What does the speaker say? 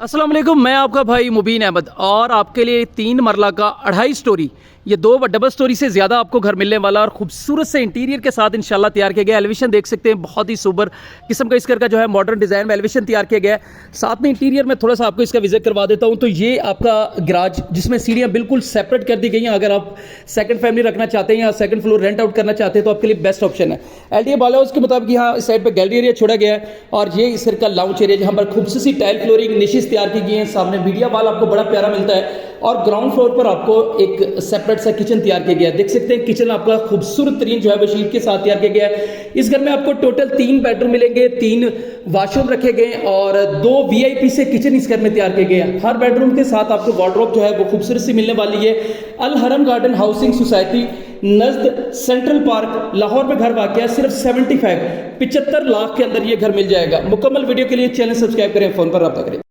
अस्सलाम वालेकुम, मैं आपका भाई मुबीन अहमद और आपके लिए 3 मरला का 2.5 स्टोरी ये 2 डबल स्टोरी से ज़्यादा आपको घर मिलने वाला और खूबसूरत से इंटीरियर के साथ इंशाल्लाह तैयार किया गया। एलिवेशन देख सकते हैं, बहुत ही सुपर किस्म का इस घर का जो है मॉडर्न डिज़ाइन में एलिवेशन तैयार किया गया है। साथ में इंटीरियर में थोड़ा सा आपको इसका विजिट करवा देता हूँ। तो ये आपका गराज जिसमें सीढ़ियाँ बिल्कुल सेपरेट कर दी गई हैं। अगर आप सेकंड फैमिली रखना चाहते हैं या सेकंड फ्लोर रेंट आउट करना चाहते हैं तो आपके लिए बेस्ट ऑप्शन है। एलडीए बाला उसके मुताबिक यहाँ इस साइड पर गैलरी एरिया छोड़ा गया है और ये इस घर का लाउंज एरिया जहाँ पर खूबसूरत सी टाइल फ्लोरिंग निशेज तैयार की गई है। सामने मीडिया वाल आपको बड़ा प्यारा मिलता है और ग्राउंड फ्लोर पर आपको एक सेपरेट सा किचन तैयार किया गया है। देख सकते हैं किचन आपका खूबसूरत तरीन जो है वो शीट के साथ तैयार किया गया है। इस घर में आपको टोटल 3 बेडरूम मिलेंगे, 3 वॉशरूम रखे गए और 2 वीआईपी से किचन इस घर में तैयार किए गए हैं। हर बेडरूम के साथ आपको वार्डरोब जो है वो खूबसूरत सी मिलने वाली है। अल हरम garden housing society Najd central park Lahore में घर वाक़ है। सिर्फ 75 लाख के अंदर ये घर मिल जाएगा। मुकम्मल वीडियो के लिए चैनल सब्सक्राइब करें, फोन पर रब्ता करें।